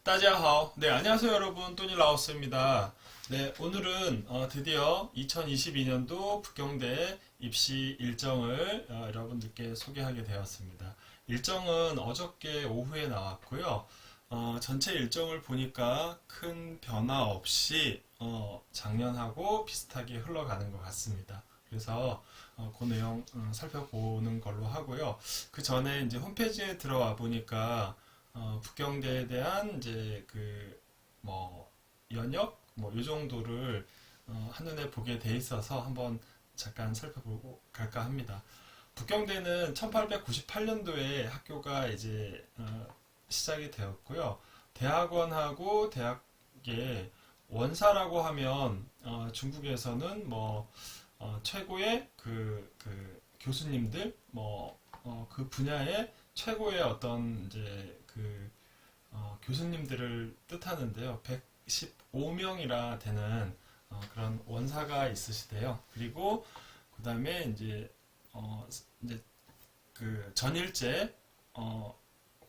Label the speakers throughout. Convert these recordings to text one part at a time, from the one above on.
Speaker 1: 大家好. 네, 안녕하세요 여러분. 또니 라오스입니다. 네, 오늘은 드디어 2022년도 북경대 입시 일정을 여러분들께 소개하게 되었습니다. 일정은 어저께 오후에 나왔고요. 전체 일정을 보니까 큰 변화 없이 작년하고 비슷하게 흘러가는 것 같습니다. 그래서 그 내용 살펴보는 걸로 하고요. 그 전에 이제 홈페이지에 들어와 보니까 북경대에 대한 이제 뭐 연역 뭐 이 정도를 한눈에 보게 돼 있어서 한번 잠깐 살펴보고 갈까 합니다. 북경대는 1898년도에 학교가 이제 시작이 되었고요. 대학원하고 대학의 원사라고 하면 중국에서는 뭐 최고의 그 교수님들 그 분야의 최고의 어떤 이제 교수님들을 뜻하는데요. 115명이라 되는 그런 원사가 있으시대요. 그리고 그 다음에 이제 그 전일제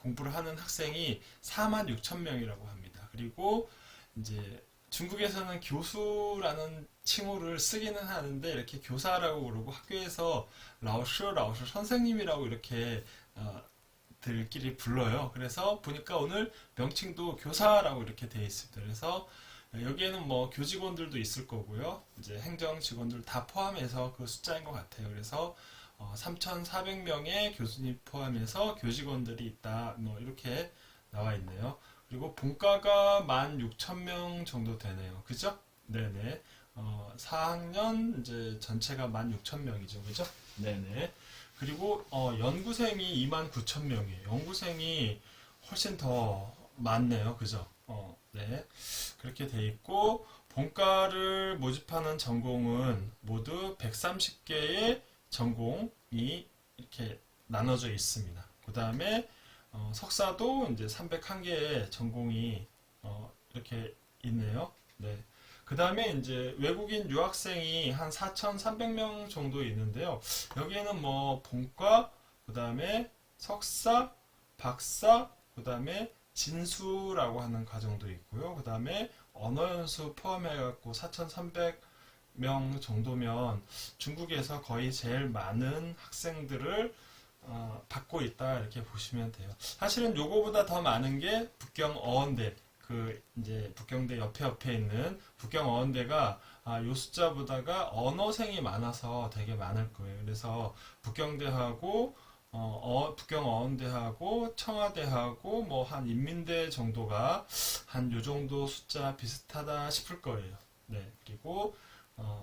Speaker 1: 공부를 하는 학생이 4만 6천 명이라고 합니다. 그리고 이제 중국에서는 교수라는 칭호를 쓰기는 하는데 이렇게 교사라고 그러고 학교에서 라오스 선생님이라고 이렇게 들끼리 불러요. 그래서 보니까 오늘 명칭도 교사라고 이렇게 되어 있습니다. 그래서 여기에는 뭐 교직원들도 있을 거고요. 이제 행정 직원들 다 포함해서 그 숫자인 것 같아요. 그래서 3,400명의 교수님 포함해서 교직원들이 있다. 뭐 이렇게 나와 있네요. 그리고 본과가 16,000명 정도 되네요. 그죠? 네네. 4학년 이제 전체가 16,000명이죠. 그죠? 네네. 그리고 연구생이 29,000명이에요. 연구생이 훨씬 더 많네요. 그죠? 네. 그렇게 돼 있고 본과를 모집하는 전공은 모두 130개의 전공이 이렇게 나눠져 있습니다. 그 다음에 석사도 이제 301개의 전공이 이렇게 있네요. 네. 그 다음에 이제 외국인 유학생이 한 4,300명 정도 있는데요. 여기에는 뭐 본과, 그 다음에 석사, 박사, 그 다음에 진수라고 하는 과정도 있고요. 그 다음에 언어연수 포함해갖고 4,300명 정도면 중국에서 거의 제일 많은 학생들을 받고 있다 이렇게 보시면 돼요. 사실은 요거보다 더 많은 게 북경어원대 이제 북경대 옆에 있는 북경어원대가 요 숫자보다가 언어생이 많아서 되게 많을 거예요. 그래서 북경대하고 북경어원대하고 청와대하고 뭐 한 인민대 정도가 한 요 정도 숫자 비슷하다 싶을 거예요. 네. 그리고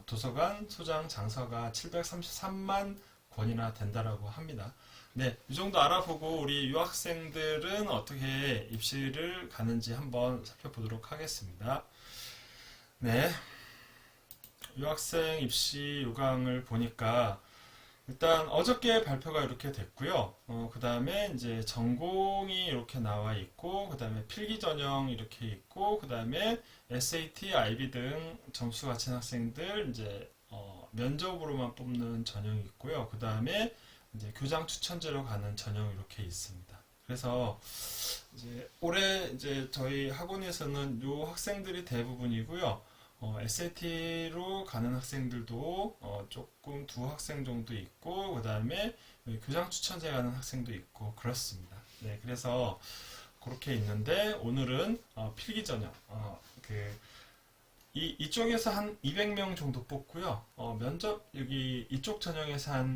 Speaker 1: 도서관 소장 장서가 733만 권이나 된다라고 합니다. 네, 이 정도 알아보고 우리 유학생들은 어떻게 입시를 가는지 한번 살펴보도록 하겠습니다. 네, 유학생 입시 요강을 보니까 일단 어저께 발표가 이렇게 됐고요. 그 다음에 이제 전공이 이렇게 나와 있고, 그 다음에 필기 전형 이렇게 있고, 그 다음에 SAT, IB 등 점수 갖춘 학생들 이제 면접으로만 뽑는 전형이 있고요. 그 다음에 이제 교장 추천제로 가는 전형이 이렇게 있습니다. 그래서 이제 올해 이제 저희 학원에서는 요 학생들이 대부분이고요. SAT로 가는 학생들도 조금 두 학생 정도 있고, 그 다음에 교장 추천제 가는 학생도 있고 그렇습니다. 네, 그래서 그렇게 있는데 오늘은 필기 전형 이쪽에서 한 200명 정도 뽑고요. 면접 여기 이쪽 전형에서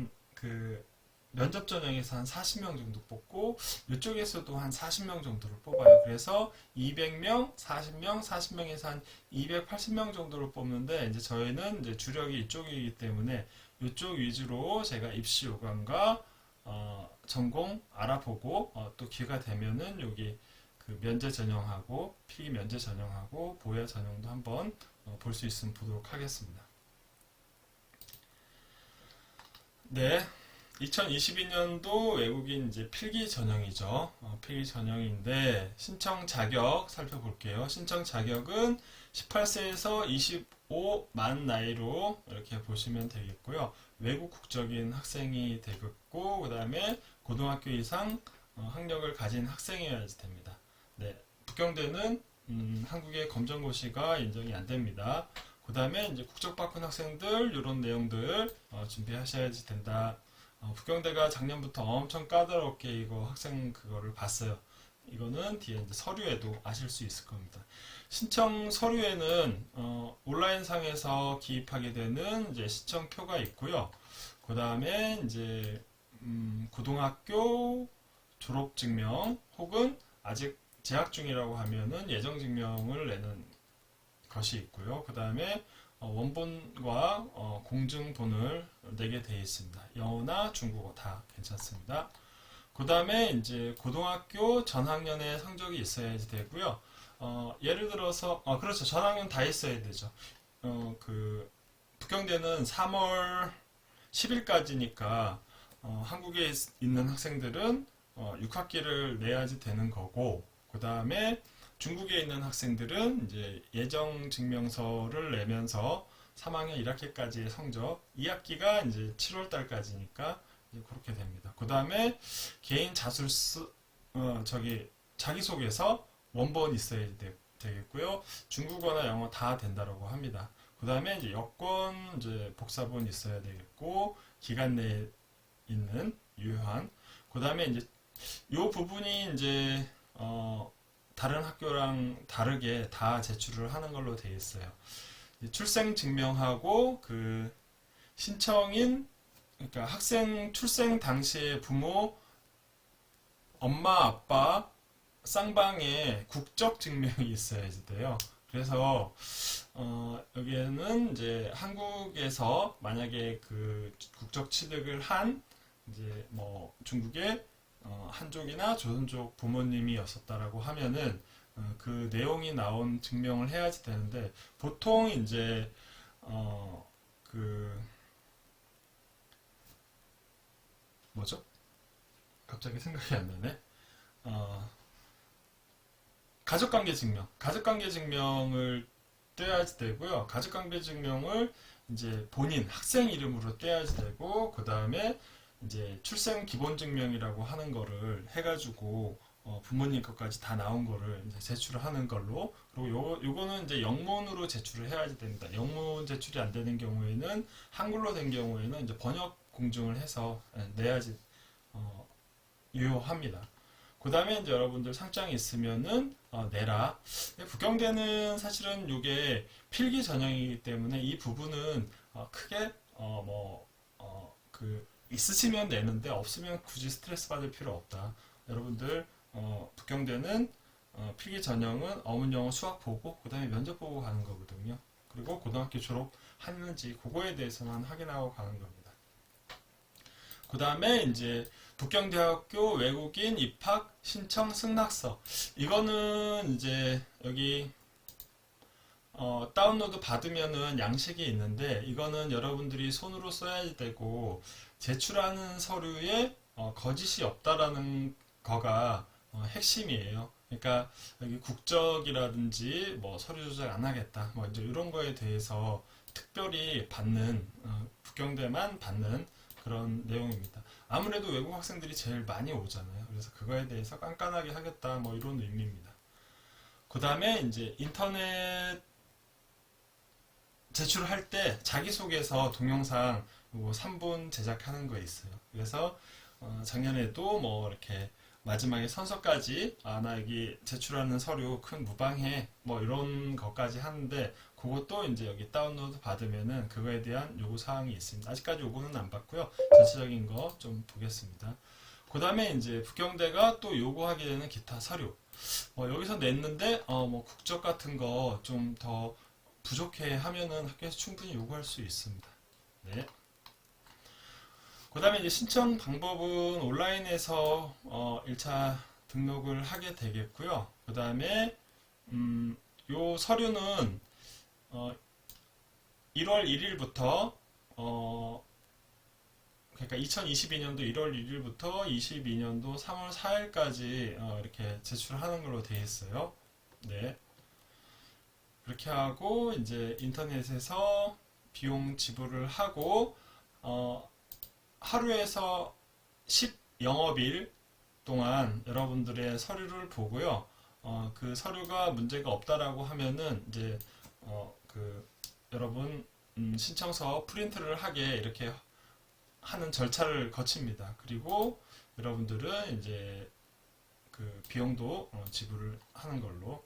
Speaker 1: 면접 전형에서 한 40명 정도 뽑고 이쪽에서도 한 40명 정도를 뽑아요. 그래서 200명, 40명, 40명에서 한 280명 정도를 뽑는데 이제 저희는 이제 주력이 이쪽이기 때문에 이쪽 위주로 제가 입시 요강과 전공 알아보고 또 기회가 되면은 여기 그 면제 전형하고 필기 면제 전형하고 보여 전형도 한번 볼 수 있으면 보도록 하겠습니다. 네. 2022년도 외국인 이제 필기 전형이죠. 필기 전형인데 신청 자격 살펴볼게요. 신청 자격은 18세에서 25만 나이로 이렇게 보시면 되겠고요. 외국 국적인 학생이 되겠고 그 다음에 고등학교 이상 학력을 가진 학생이어야지 됩니다. 네, 북경대는 한국의 검정고시가 인정이 안 됩니다. 그 다음에 이제 국적 바꾼 학생들 이런 내용들 준비하셔야지 된다. 북경대가 작년부터 엄청 까다롭게 이거 학생 그거를 봤어요. 이거는 뒤에 이제 서류에도 아실 수 있을 겁니다. 신청 서류에는 온라인상에서 기입하게 되는 이제 신청표가 있고요. 그 다음에 이제 고등학교 졸업증명 혹은 아직 재학 중이라고 하면은 예정증명을 내는 것이 있고요. 그 다음에 원본과 공증본을 내게 되어 있습니다. 영어나 중국어 다 괜찮습니다. 그 다음에 이제 고등학교 전학년의 성적이 있어야지 되고요. 예를 들어서 그렇죠. 전학년 다 있어야 되죠. 그 북경대는 3월 10일까지니까 한국에 있는 학생들은 6학기를 내야지 되는 거고, 그 다음에 중국에 있는 학생들은 이제 예정 증명서를 내면서 3학년 1학기까지의 성적, 2학기가 이제 7월 달까지니까 이제 그렇게 됩니다. 그 다음에 개인 자술서, 자기소개서 원본 있어야 되겠고요. 중국어나 영어 다 된다라고 합니다. 그 다음에 이제 여권 이제 복사본 있어야 되겠고, 기간 내에 있는 유효한. 그 다음에 이제 요 부분이 이제 다른 학교랑 다르게 다 제출을 하는 걸로 되어 있어요. 출생 증명하고 그 신청인, 그러니까 학생 출생 당시에 부모, 엄마, 아빠, 쌍방의 국적 증명이 있어야지 돼요. 그래서 여기에는 이제 한국에서 만약에 그 국적 취득을 한 이제 뭐 중국의 한족이나 조선족 부모님이었었다라고 하면은 그 내용이 나온 증명을 해야지 되는데, 보통 이제 그 뭐죠? 갑자기 생각이 안 나네. 가족관계 증명, 가족관계 증명을 떼야지 되고요. 가족관계 증명을 이제 본인 학생 이름으로 떼야지 되고, 그 다음에 이제 출생 기본 증명이라고 하는 거를 해가지고 부모님 것까지 다 나온 거를 이제 제출을 하는 걸로. 그리고 요거는 이제 영문으로 제출을 해야지 됩니다. 영문 제출이 안 되는 경우에는, 한글로 된 경우에는 이제 번역 공증을 해서 내야지 유효합니다. 그 다음에 이제 여러분들 상장이 있으면은 내라. 북경대는 사실은 이게 필기 전형이기 때문에 이 부분은 크게 그 있으시면 내는데 없으면 굳이 스트레스 받을 필요 없다. 여러분들 북경대는 필기 전형은 어문, 영어, 수학 보고 그 다음에 면접 보고 가는 거거든요. 그리고 고등학교 졸업하는지 그거에 대해서만 확인하고 가는 겁니다. 그 다음에 이제 북경대학교 외국인 입학 신청 승낙서, 이거는 이제 여기 다운로드 받으면은 양식이 있는데, 이거는 여러분들이 손으로 써야 되고 제출하는 서류에 거짓이 없다라는 거가 핵심이에요. 그러니까 여기 국적이라든지 뭐 서류 조작 안 하겠다, 뭐 이제 이런 거에 대해서 특별히 받는 북경대만 받는 그런 내용입니다. 아무래도 외국 학생들이 제일 많이 오잖아요. 그래서 그거에 대해서 깐깐하게 하겠다, 뭐 이런 의미입니다. 그 다음에 이제 인터넷 제출할 때 자기소개서 동영상 요거 3분 제작하는 거 있어요. 그래서 작년에도 뭐 이렇게 마지막에 선서까지 나 여기 제출하는 서류 큰 무방해 뭐 이런 것까지 하는데, 그것도 이제 여기 다운로드 받으면은 그거에 대한 요구 사항이 있습니다. 아직까지 요구는 안 받고요. 전체적인 거 좀 보겠습니다. 그 다음에 이제 북경대가 또 요구하게 되는 기타 서류. 여기서 냈는데 뭐 국적 같은 거 좀 더 부족해 하면은 학교에서 충분히 요구할 수 있습니다. 네. 그 다음에 이제 신청 방법은 온라인에서 1차 등록을 하게 되겠고요. 그 다음에 요 서류는 1월 1일부터 그러니까 2022년도 1월 1일부터 22년도 3월 4일까지 이렇게 제출하는 걸로 되어 있어요. 네. 그렇게 하고 이제 인터넷에서 비용 지불을 하고 하루에서 10영업일 동안 여러분들의 서류를 보고요. 그 서류가 문제가 없다라고 하면은 이제 여러분 신청서 프린트를 하게 이렇게 하는 절차를 거칩니다. 그리고 여러분들은 이제 그 비용도 지불을 하는 걸로.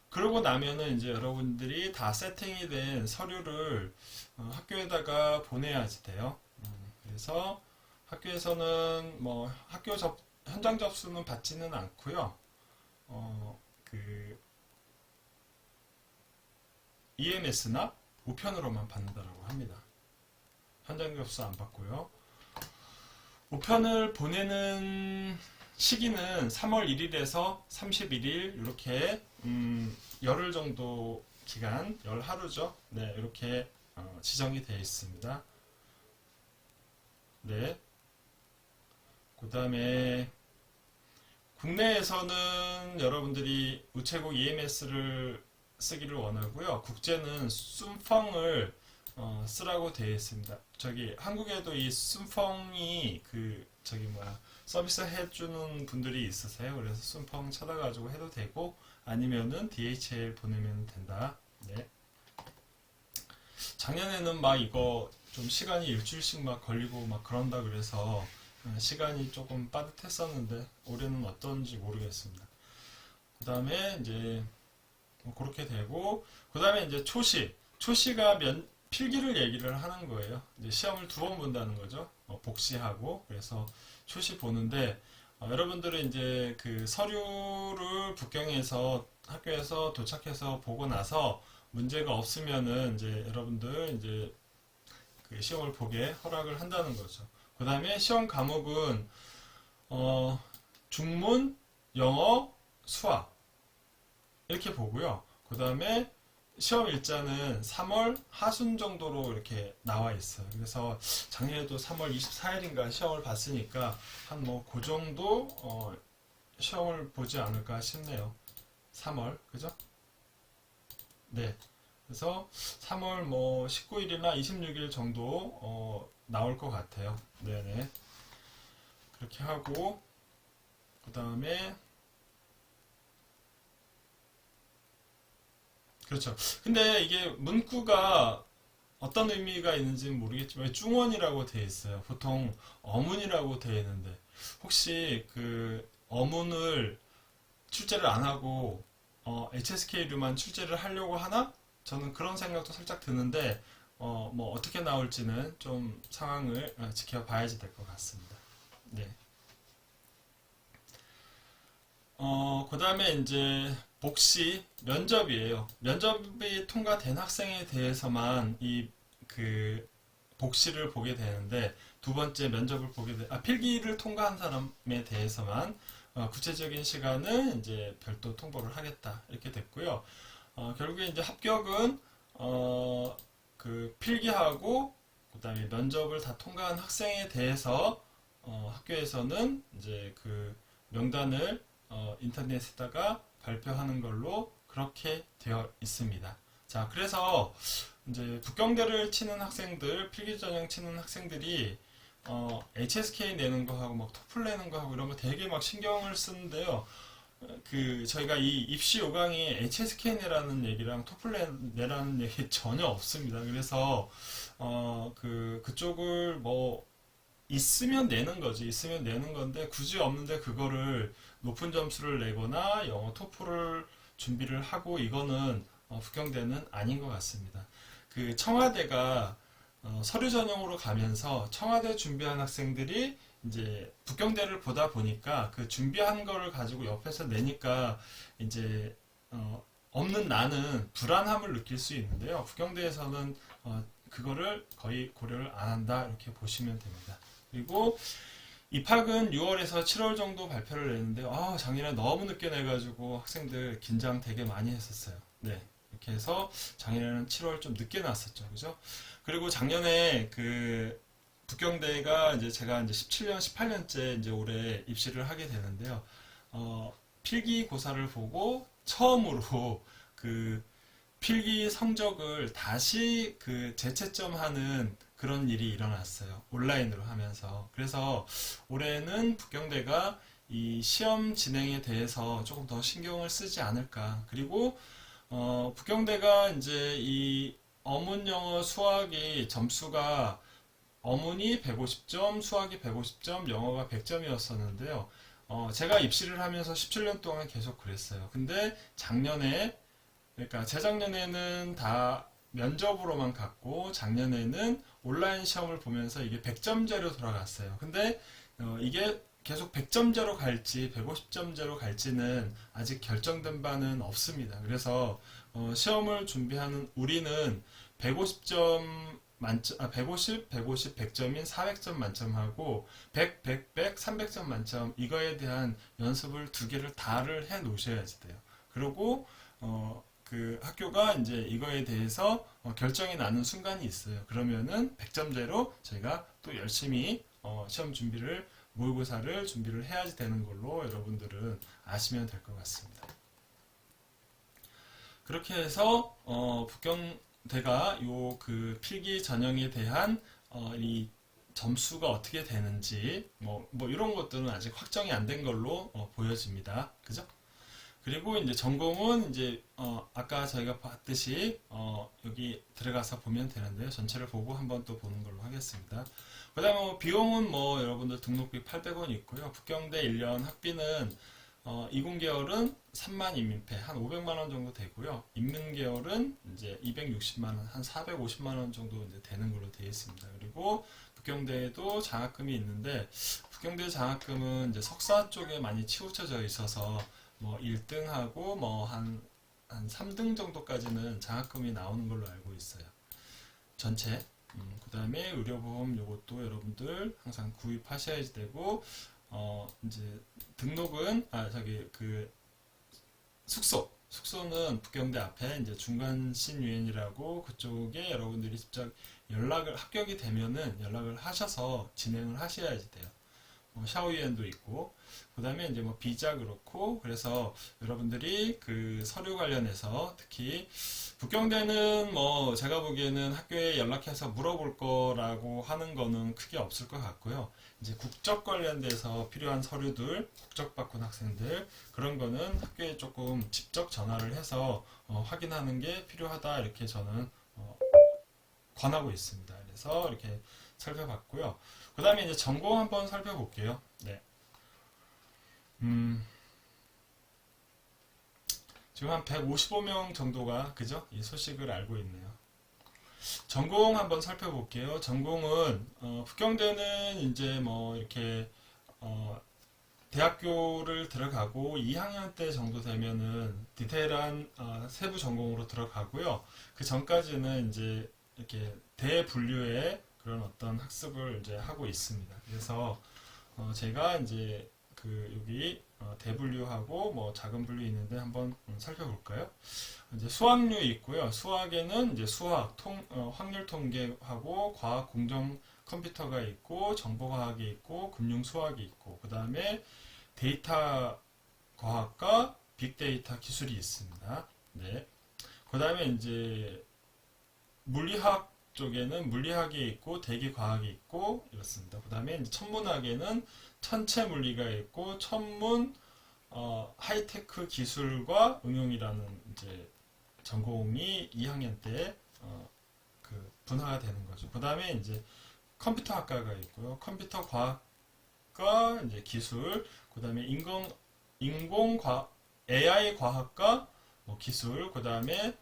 Speaker 1: 그러고 나면은 이제 여러분들이 다 세팅이 된 서류를 학교에다가 보내야지 돼요. 그래서 학교에서는 뭐 현장 접수는 받지는 않고요. 그 EMS나 우편으로만 받는다라고 합니다. 현장 접수 안 받고요. 우편을 보내는 시기는 3월 1일에서 31일 이렇게 열흘 정도 기간, 열하루죠. 네, 이렇게 지정이 되어 있습니다. 네. 그 다음에 국내에서는 여러분들이 우체국 EMS를 쓰기를 원하고요. 국제는 순펑을 쓰라고 되어 있습니다. 한국에도 이 순펑이 서비스 해주는 분들이 있으세요. 그래서 순펑 찾아가지고 해도 되고 아니면은 DHL 보내면 된다. 네. 작년에는 막 이거 좀 시간이 일주일씩 막 걸리고 막 그런다 그래서 시간이 조금 빠듯했었는데 올해는 어떤지 모르겠습니다. 그 다음에 이제 그렇게 되고 그 다음에 이제 초시가 필기를 얘기를 하는 거예요. 이제 시험을 2번 본다는 거죠. 복시하고 그래서 초시 보는데 여러분들은 이제 그 서류를 북경에서 학교에서 도착해서 보고 나서 문제가 없으면은 이제 여러분들 이제 그 시험을 보게 허락을 한다는 거죠. 그 다음에 시험 과목은 중문, 영어, 수학 이렇게 보고요. 그 다음에 시험 일자는 3월 하순 정도로 이렇게 나와 있어요. 그래서 작년에도 3월 24일인가 시험을 봤으니까 한 뭐 그 정도 시험을 보지 않을까 싶네요. 3월 그죠? 네. 그래서 3월 뭐 19일이나 26일 정도 나올 것 같아요. 네네. 그렇게 하고 그 다음에 그렇죠. 근데 이게 문구가 어떤 의미가 있는지는 모르겠지만 중원이라고 되어 있어요. 보통 어문이라고 되어 있는데 혹시 그 어문을 출제를 안 하고 HSK로만 출제를 하려고 하나? 저는 그런 생각도 살짝 드는데 뭐 어떻게 나올지는 좀 상황을 지켜봐야지 될 것 같습니다. 네. 그 다음에 이제 복시 면접이에요. 면접이 통과된 학생에 대해서만 그 복시를 보게 되는데 두 번째 면접을 필기를 통과한 사람에 대해서만 구체적인 시간은 이제 별도 통보를 하겠다 이렇게 됐고요. 결국에 이제 합격은 그 필기하고 그다음에 면접을 다 통과한 학생에 대해서 학교에서는 이제 그 명단을 인터넷에다가 발표하는 걸로 그렇게 되어 있습니다. 자, 그래서 이제 북경대를 치는 학생들, 필기전형 치는 학생들이 HSK 내는 거 하고 막 토플 내는 거 하고 이런 거 되게 막 신경을 쓰는데요. 저희가 이 입시 요강에 HSK 내라는 얘기랑 토플 내라는 얘기 전혀 없습니다. 그래서 그쪽을 뭐 있으면 내는 거지. 있으면 내는 건데 굳이 없는데 그거를 높은 점수를 내거나 영어 토플을 준비를 하고 이거는 북경대는 아닌 것 같습니다. 그 청와대가 서류 전형으로 가면서 청와대 준비한 학생들이 이제 북경대를 보다 보니까 그 준비한 거를 가지고 옆에서 내니까 이제 없는 나는 불안함을 느낄 수 있는데요. 북경대에서는 그거를 거의 고려를 안 한다 이렇게 보시면 됩니다. 그리고 입학은 6월에서 7월 정도 발표를 냈는데 작년에 너무 늦게 내가지고 학생들 긴장 되게 많이 했었어요. 네, 이렇게 해서 작년에는 7월 좀 늦게 났었죠, 그죠? 그리고 작년에 그 북경대가 이제 제가 이제 17년, 18년째 이제 올해 입시를 하게 되는데요. 필기고사를 보고 처음으로 그 필기 성적을 다시 그 재채점하는 그런 일이 일어났어요. 온라인으로 하면서. 그래서 올해는 북경대가 이 시험 진행에 대해서 조금 더 신경을 쓰지 않을까. 그리고 북경대가 이제 이 어문 영어 수학이 점수가 어문이 150점, 수학이 150점, 영어가 100점이었었는데요. 제가 입시를 하면서 17년 동안 계속 그랬어요. 근데 작년에, 그러니까 재작년에는 다 면접으로만 갔고, 작년에는 온라인 시험을 보면서 이게 100점제로 돌아갔어요. 근데 이게 계속 100점제로 갈지, 150점제로 갈지는 아직 결정된 바는 없습니다. 그래서 시험을 준비하는 우리는 150점 만점, 150, 150, 100점인 400점 만점하고 100, 100, 100, 300점 만점 이거에 대한 연습을 두 개를 다를 해 놓으셔야지 돼요. 그리고 그 학교가 이제 이거에 대해서 결정이 나는 순간이 있어요. 그러면은 100점제로 저희가 또 열심히 시험 준비를 모의고사를 준비를 해야지 되는 걸로 여러분들은 아시면 될 것 같습니다. 그렇게 해서 북경대가 요 그 필기 전형에 대한 이 점수가 어떻게 되는지 뭐 이런 것들은 아직 확정이 안 된 걸로 보여집니다. 그죠? 그리고 이제 전공은 이제 아까 저희가 봤듯이 여기 들어가서 보면 되는데요. 전체를 보고 한번 또 보는 걸로 하겠습니다. 그다음에 비용은 여러분들 등록비 800원 있고요. 북경대 1년 학비는 이공계열은 3만 인민폐 한 500만 원 정도 되고요. 인문계열은 이제 260만 원, 한 450만 원 정도 이제 되는 걸로 되어 있습니다. 그리고 북경대에도 장학금이 있는데 북경대 장학금은 이제 석사 쪽에 많이 치우쳐져 있어서 1등하고 한 3등 정도까지는 장학금이 나오는 걸로 알고 있어요. 전체. 그 다음에 의료보험 요것도 여러분들 항상 구입하셔야 되고, 이제 등록은, 숙소는 북경대 앞에 이제 중간신유엔이라고 그쪽에 여러분들이 직접 합격이 되면은 연락을 하셔서 진행을 하셔야지 돼요. 샤오유엔도 있고, 그 다음에 이제 비자 그렇고, 그래서 여러분들이 그 서류 관련해서 특히 북경대는 제가 보기에는 학교에 연락해서 물어볼 거라고 하는 거는 크게 없을 것 같고요. 이제 국적 관련돼서 필요한 서류들, 국적 바꾼 학생들, 그런 거는 학교에 조금 직접 전화를 해서 확인하는 게 필요하다. 이렇게 저는 권하고 있습니다. 그래서 이렇게 살펴봤고요. 그 다음에 이제 전공 한번 살펴볼게요. 네. 지금 한 155명 정도가 그죠? 이 소식을 알고 있네요. 전공 한번 살펴볼게요. 전공은 북경대는 이제 이렇게 대학교를 들어가고 2학년 때 정도 되면은 디테일한 세부 전공으로 들어가고요. 그 전까지는 이제 이렇게 대분류의 그런 어떤 학습을 이제 하고 있습니다. 그래서 제가 이제 여기 대분류하고 작은 분류 있는데 한번 살펴볼까요? 이제 수학류 있고요. 수학에는 이제 수학, 확률 통계하고 과학 공정 컴퓨터가 있고 정보과학이 있고 금융 수학이 있고 그 다음에 데이터 과학과 빅데이터 기술이 있습니다. 네. 그 다음에 이제 물리학 쪽에는 물리학이 있고 대기과학이 있고 이렇습니다. 그 다음에 이제 천문학에는 천체 물리가 있고 천문 하이테크 기술과 응용이라는 이제 전공이 2학년 때 그 분화가 되는 거죠. 그 다음에 이제 컴퓨터 학과가 있고요. 컴퓨터 과학과 이제 기술, 그 다음에 인공과학, AI 과학과 기술, 그 다음에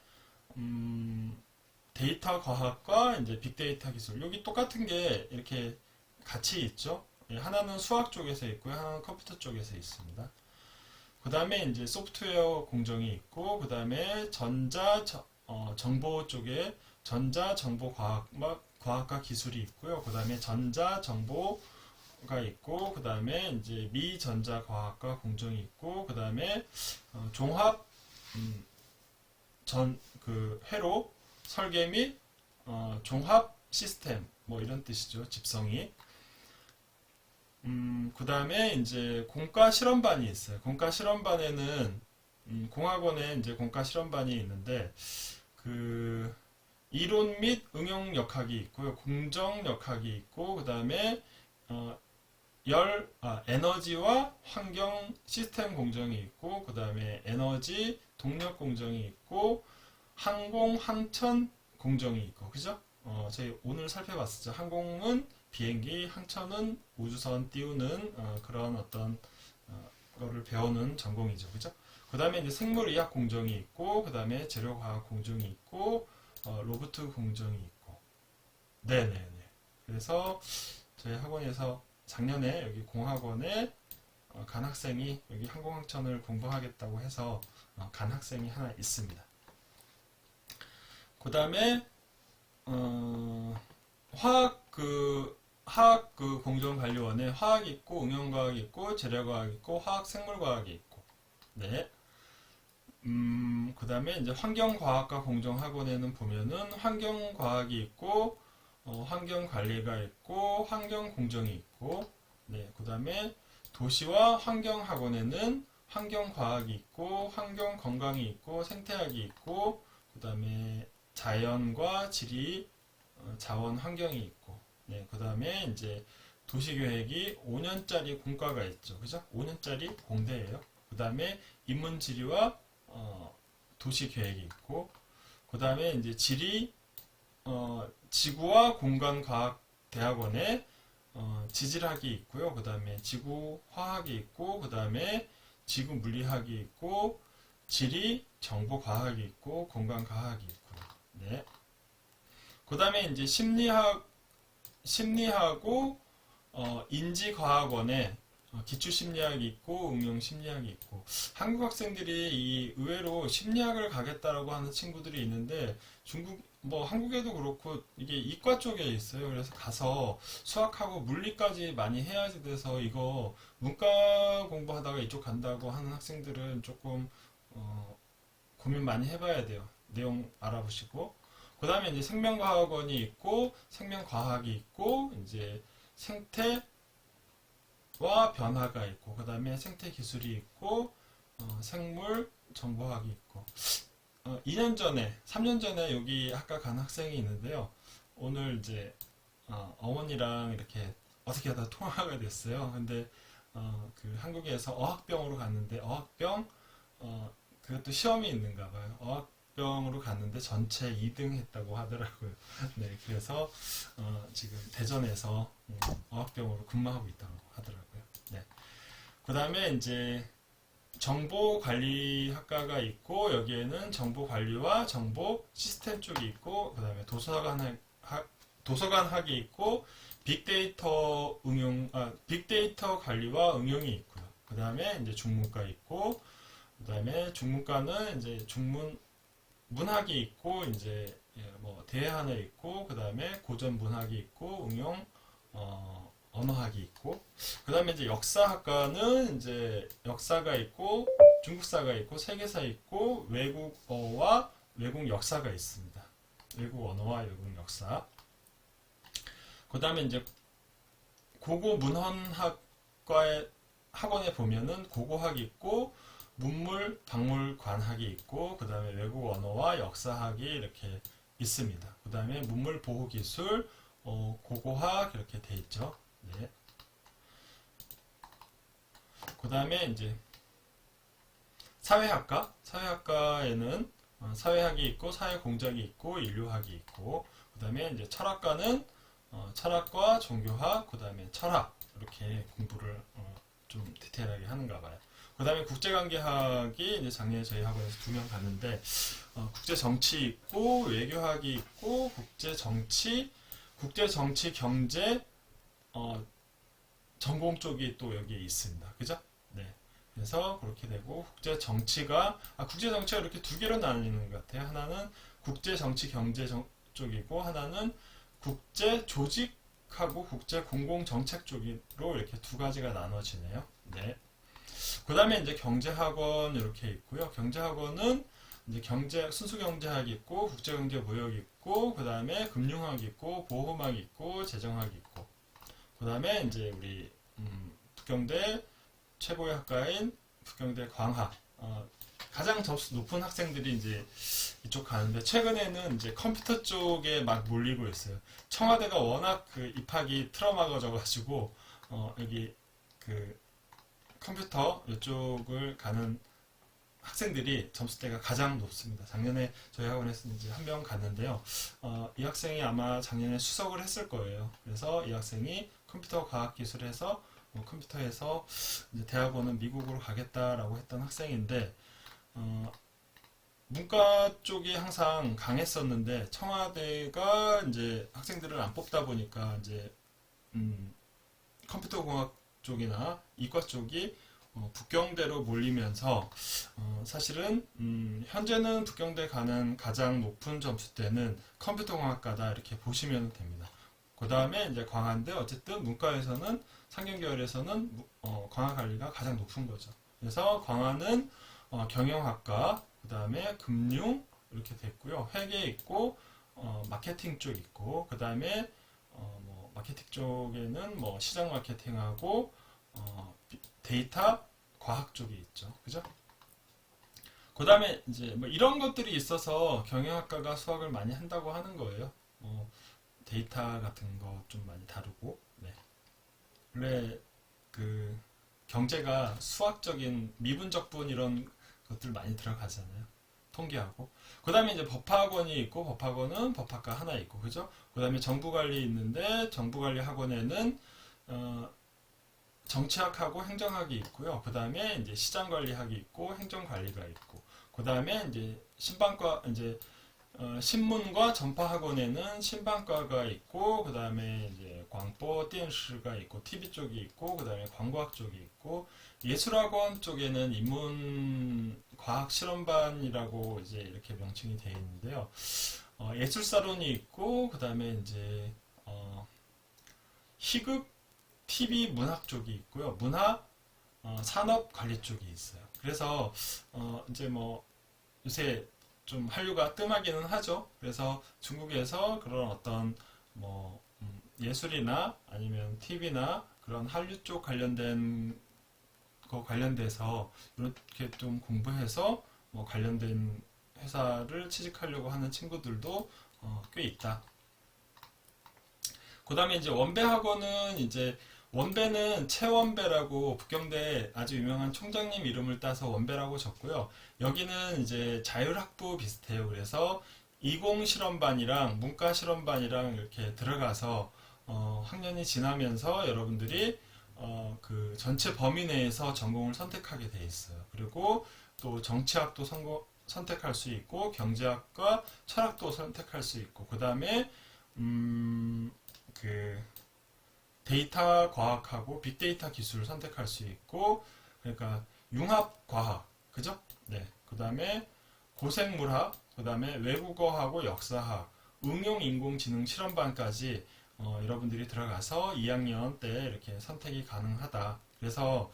Speaker 1: 데이터 과학과 이제 빅데이터 기술. 여기 똑같은 게 이렇게 같이 있죠. 하나는 수학 쪽에서 있고요. 하나는 컴퓨터 쪽에서 있습니다. 그 다음에 이제 소프트웨어 공정이 있고, 그 다음에 정보 쪽에 전자정보과학과 기술이 있고요. 그 다음에 전자정보가 있고, 그 다음에 이제 미전자과학과 공정이 있고, 그 다음에 종합 회로 설계 및 종합 시스템 이런 뜻이죠. 집성이. 그 다음에 이제 공과 실험반이 있어요. 공과 실험반에는 공학원에 이제 공과 실험반이 있는데 그 이론 및 응용 역학이 있고요. 공정 역학이 있고 그 다음에 에너지와 환경 시스템 공정이 있고, 그 다음에 에너지 동력 공정이 있고, 항공 항천 공정이 있고, 그죠? 저희 오늘 살펴봤었죠. 항공은 비행기, 항천은 우주선 띄우는 그런 어떤 거를 배우는 전공이죠, 그죠? 그 다음에 이제 생물의학 공정이 있고, 그 다음에 재료과학 공정이 있고, 로봇 공정이 있고, 네네네. 그래서 저희 학원에서 작년에 여기 공학원에 간 학생이 여기 항공항천을 공부하겠다고 해서 간 학생이 하나 있습니다. 그 다음에 화학 공정관리원에 화학 있고 응용과학 있고 재료과학 있고 화학 생물과학이 있고, 네. 그 다음에 이제 환경과학과 공정학원에는 보면은 환경과학이 있고, 환경관리가 있고, 환경공정이 있고, 네. 그 다음에 도시와 환경학원에는 환경과학이 있고, 환경건강이 있고, 생태학이 있고, 그 다음에 자연과 지리, 자원 환경이 있고, 네. 그 다음에 이제 도시계획이 5년짜리 공과가 있죠. 그죠? 5년짜리 공대예요. 그 다음에 인문지리와 도시 계획이 있고, 그 다음에 이제 지리, 지구와 공간과학대학원에 지질학이 있고요. 그 다음에 지구화학이 있고, 그 다음에 지구물리학이 있고, 지리, 정보과학이 있고, 공간과학이 있고요. 네. 그 다음에 이제 심리하고 인지과학원에 기초심리학이 있고 응용심리학이 있고, 한국 학생들이 이 의외로 심리학을 가겠다라고 하는 친구들이 있는데, 한국에도 그렇고 이게 이과 쪽에 있어요. 그래서 가서 수학하고 물리까지 많이 해야지 돼서 이거 문과 공부하다가 이쪽 간다고 하는 학생들은 조금 고민 많이 해봐야 돼요. 내용 알아보시고. 그 다음에 이제 생명과학원이 있고 생명과학이 있고 이제 생태 와 변화가 있고, 그 다음에 생태 기술이 있고, 생물 정보학이 있고, 2년 전에, 3년 전에 여기 학과 간 학생이 있는데요. 오늘 이제 어머니랑 이렇게 어떻게 하다 통화가 됐어요. 근데 그 한국에서 어학병으로 갔는데 그것도 시험이 있는가 봐요. 어학병으로 갔는데 전체 2등 했다고 하더라고요. 네, 그래서 지금 대전에서 어학병으로 근무하고 있다고 하더라고요. 네. 그 다음에 이제 정보관리학과가 있고, 여기에는 정보관리와 정보 시스템 쪽이 있고, 그 다음에 도서관학이 있고, 빅데이터 관리와 응용이 있고요. 그 다음에 이제 중문과 있고, 그 다음에 중문과는 이제 문학이 있고, 이제 대하나 있고, 그 다음에 고전 문학이 있고, 응용 언어학이 있고, 그 다음에 이제 역사학과는 이제 역사가 있고, 중국사가 있고, 세계사 있고, 외국어와 외국 역사가 있습니다. 외국 언어와 외국 역사. 그 다음에 이제 고고문헌학과의 학원에 보면은 고고학이 있고, 문물 박물관학이 있고, 그 다음에 외국 언어와 역사학이 이렇게 있습니다. 그 다음에 문물 보호기술, 고고학 이렇게 돼 있죠. 네. 그 다음에 이제 사회학과에는 사회학이 있고, 사회공학이 있고, 인류학이 있고, 그 다음에 이제 철학과는 철학과 종교학, 그 다음에 철학 이렇게 공부를 좀 디테일하게 하는가 봐요. 그 다음에 국제관계학이 이제 작년에 저희 학원에서 2명 갔는데, 국제정치 있고, 외교학이 있고, 국제정치, 경제, 전공 쪽이 또 여기에 있습니다. 그죠? 네. 그래서 그렇게 되고, 국제정치가 이렇게 두 개로 나뉘는 것 같아요. 하나는 국제정치 경제 쪽이고, 하나는 국제조직하고 국제공공정책 쪽으로 이렇게 두 가지가 나눠지네요. 네. 그 다음에 이제 경제학원 이렇게 있고요. 경제학원은 이제 순수경제학이 있고, 국제경제무역이 있고, 그 다음에 금융학이 있고, 보험학이 있고, 재정학이 있고, 그 다음에 이제 우리 북경대 최고의 학과인 북경대 광학, 가장 접수 높은 학생들이 이제 이쪽 가는데, 최근에는 이제 컴퓨터 쪽에 막 몰리고 있어요. 청와대가 워낙 그 입학이 틀어막아져가지고 여기 그 컴퓨터 이쪽을 가는 학생들이 점수대가 가장 높습니다. 작년에 저희 학원에서 이제 한 명 갔는데요. 이 학생이 아마 작년에 수석을 했을 거예요. 그래서 이 학생이 컴퓨터 과학기술에서 컴퓨터에서 이제 대학원은 미국으로 가겠다라고 했던 학생인데, 문과 쪽이 항상 강했었는데 청와대가 이제 학생들을 안 뽑다 보니까 이제 컴퓨터공학 쪽이나 이과 쪽이 북경대로 몰리면서 사실은 현재는 북경대 가는 가장 높은 점수대는 컴퓨터공학과다 이렇게 보시면 됩니다. 그 다음에 이제 광화인데 어쨌든 문과에서는 상경계열에서는 광화관리가 가장 높은 거죠. 그래서 광화는 경영학과, 그 다음에 금융 이렇게 됐고요. 회계 있고 마케팅 쪽 있고, 그 다음에 마케팅 쪽에는 뭐 시장 마케팅하고 데이터 과학 쪽이 있죠. 그죠? 그 다음에 이제 뭐 이런 것들이 있어서 경영학과가 수학을 많이 한다고 하는 거예요. 데이터 같은 거 좀 많이 다루고. 네. 원래 그 경제가 수학적인 미분적분 이런 것들 많이 들어가잖아요. 통계하고. 그 다음에 이제 법학원이 있고, 법학원은 법학과 하나 있고, 그죠? 그 다음에 정부관리 있는데, 정부관리 학원에는 정치학하고 행정학이 있고요. 그 다음에 이제 시장관리학이 있고, 행정관리가 있고, 그 다음에 이제 신방과, 이제 신문과 전파학원에는 신방과가 있고, 그 다음에 이제 광보,電視가 있고, TV 쪽이 있고, 그 다음에 광고학 쪽이 있고, 예술학원 쪽에는 인문과학실험반이라고 이제 이렇게 명칭이 되어 있는데요. 예술사론이 있고, 그 다음에 이제 희극, TV, 문학 쪽이 있고요. 문화, 산업관리 쪽이 있어요. 그래서 이제 뭐 요새 좀 한류가 뜸하기는 하죠. 그래서 중국에서 그런 어떤 뭐 예술이나 아니면 TV나 그런 한류 쪽 관련된 거 관련돼서 이렇게 좀 공부해서 뭐 관련된 회사를 취직하려고 하는 친구들도 꽤 있다. 그 다음에 이제 원배학원은 이제 원배는 최원배라고 북경대 아주 유명한 총장님 이름을 따서 원배라고 적고요. 여기는 이제 자율학부 비슷해요. 그래서 이공실험반이랑 문과실험반이랑 이렇게 들어가서 학년이 지나면서 여러분들이 그 전체 범위 내에서 전공을 선택하게 돼 있어요. 그리고 또 정치학도 선택할 수 있고, 경제학과 철학도 선택할 수 있고, 그 다음에 그 데이터 과학하고 빅데이터 기술을 선택할 수 있고, 그러니까 융합과학, 그죠? 네. 그 다음에 고생물학, 그 다음에 외국어하고 역사학, 응용인공지능 실험반까지 여러분들이 들어가서 2학년 때 이렇게 선택이 가능하다. 그래서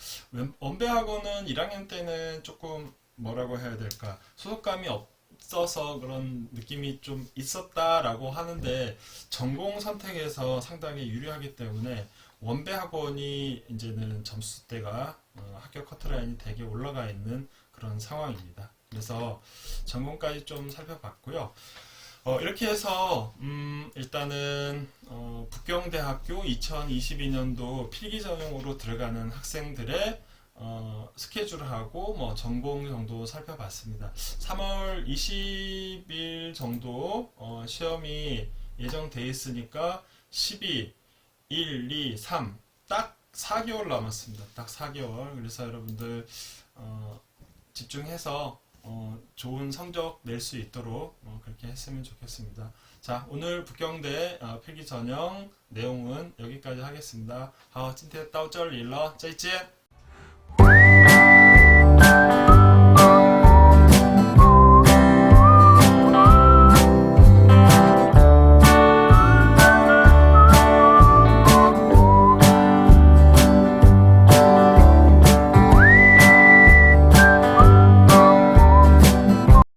Speaker 1: 원배학원은 1학년 때는 조금 뭐라고 해야 될까, 소속감이 없어서 그런 느낌이 좀 있었다라고 하는데, 전공 선택에서 상당히 유리하기 때문에 원배학원이 이제는 점수대가 합격 커트라인이 되게 올라가 있는 그런 상황입니다. 그래서 전공까지 좀 살펴봤고요. 이렇게 해서 일단은 북경대학교 2022년도 필기전형으로 들어가는 학생들의 스케줄하고 뭐 전공 정도 살펴봤습니다. 3월 20일 정도 시험이 예정돼 있으니까 12, 1, 2, 3 딱 4개월 남았습니다. 딱 4개월. 그래서 여러분들 집중해서 좋은 성적 낼 수 있도록 그렇게 했으면 좋겠습니다. 자, 오늘 북경대 필기 전형 내용은 여기까지 하겠습니다. 好，今天到这里了，再见。